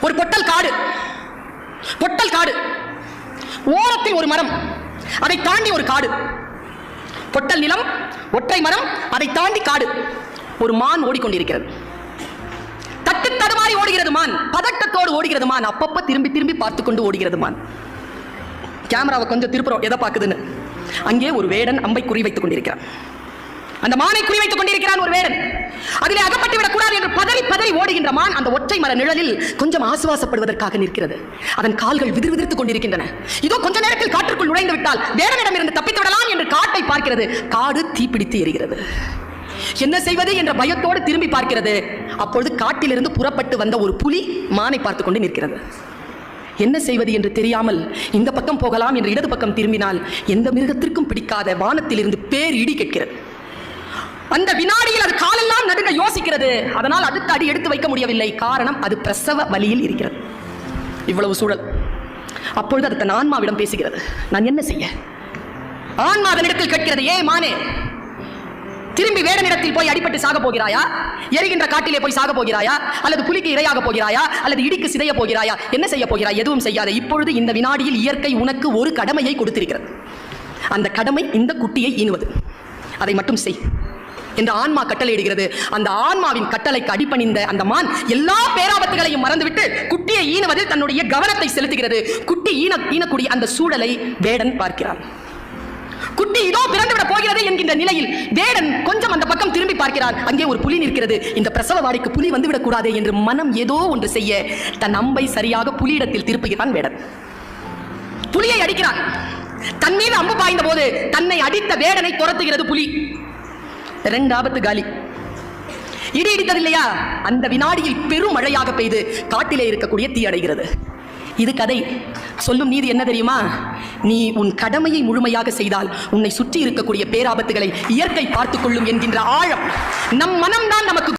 ஒரு பொட்டல் காடு, பொட்டல் காடு, ஓரத்தில் ஒரு மரம், அதை தாண்டி ஒரு காடு. பொட்டல் நிலம், ஒற்றை மரம், அதை தாண்டி காடு. ஒரு மான் ஓடிக்கொண்டிருக்கிறது. தட்டு தடுமாறி ஓடுகிறது மான், பதட்டத்தோடு ஓடுகிறது மான். அப்பப்ப திரும்பி திரும்பி பார்த்து கொண்டு ஓடுகிறது மான். கேமராவை கொஞ்சம் திருப்புறோம், எதை பார்க்குதுன்னு. அங்கே ஒரு வேடன் அம்பை குறிவைத்துக் கொண்டிருக்கிறான். அந்த மானை குறிவைத்துக் கொண்டிருக்கிறான் ஒரு வேடன். அதிலே அகப்பட்டு விடக்கூடாது என்று பதறி பதறி ஓடுகின்ற மான் அந்த ஒற்றை மர நிழலில் கொஞ்சம் ஆசுவாசப்படுவதற்காக நிற்கிறது. அதன் கால்கள் விதிர்விதிர்த்துக் கொண்டிருக்கின்றன. இதோ கொஞ்ச நேரத்தில் காற்றுக்குள் நுழைந்து விட்டால் வேடனிடம் இருந்து தப்பித்து விடலாம் என்று காட்டை பார்க்கிறது. காடு தீப்பிடித்து எரிகிறது. என்ன செய்வது என்ற பயத்தோடு திரும்பி பார்க்கிறது. அப்பொழுது காட்டிலிருந்து புறப்பட்டு வந்த ஒரு புலி மானை பார்த்துக் கொண்டு நிற்கிறது. என்ன செய்வது என்று தெரியாமல் இந்த பக்கம் போகலாம் என்று இடது பக்கம் திரும்பினால் எந்த மிருகத்திற்கும் பிடிக்காத வானத்திலிருந்து பேர் இடி கேட்கிறது. அந்த வினாடியில் அது காலெல்லாம் நடுங்க யோசிக்கிறது. அதனால் அடுத்த அடி எடுத்து வைக்க முடியவில்லை. காரணம், அது பிரசவ வலியில் இருக்கிறது. இவ்வளவு சூழல். அப்பொழுது அது தன் ஆன்மாவிடம் பேசுகிறது. நான் என்ன செய்ய? ஆன்மா அதனிடத்தில் கேட்கிறது, ஏ மானே, திரும்பி வேடனிடத்தில் போய் அடிபட்டு சாக போகிறாயா? எரிகின்ற காட்டிலே போய் சாக போகிறாயா? அல்லது புலிக்கு இரையாக போகிறாயா? அல்லது இடிக்கு சிதைய போகிறாயா? என்ன செய்ய போகிறாய்? எதுவும் செய்யாத. இப்பொழுது இந்த வினாடியில் இயற்கை உனக்கு ஒரு கடமையை கொடுத்திருக்கிறது. அந்த கடமை இந்த குட்டியை ஈனுவது. அதை மட்டும் செய் என்று ஆன்மா கட்டளையிடுகிறது. அந்த ஆன்மாவின் கட்டளைக்கு அடிபணிந்த அந்த மான் எல்லா பேராபத்துகளையும் மறந்துவிட்டு குட்டியை ஈனுவதில் தன்னுடைய கவனத்தை செலுத்துகிறது. குட்டி ஈனக்கூடிய அந்த சூழலை வேடன் பார்க்கிறான். குட்டி இதோ பிறந்துவிட போகிறது என்கின்ற நிலையில் வேடன் கொஞ்சம் அந்த பக்கம் திரும்பி பார்க்கிறார். அங்கே ஒரு புலி நிற்கிறது. இந்த பிரசவ வாடைக்கு புலி வந்துவிடக் கூடாது என்று மனம் ஏதோ ஒன்று செய்ய தன் அம்பை சரியாக புலியிடத்தில் திருப்புகிறான் வேடன். புலியை அடிக்கிறான். தன் மீது அம்பு பாய்ந்த போது தன்னை அடித்த வேடனை துரத்துகிறது புலி. 2 ஆபத்து காலி. இடி இடித்ததில்லையா? அந்த வினாடியில் பெரும் மழையாக பெய்து காட்டிலே இருக்கக்கூடிய தீ அடைகிறது. இது கதை. சொல்லும் நீதி என்ன தெரியுமா? நீ உன் கடமையை முழுமையாக செய்தால் உன்னை சுற்றி இருக்கக்கூடிய பேராபத்துகளை இயற்கை பார்த்துக் கொள்ளும் என்கின்ற ஆழம். நம் மனம்தான் நமக்கு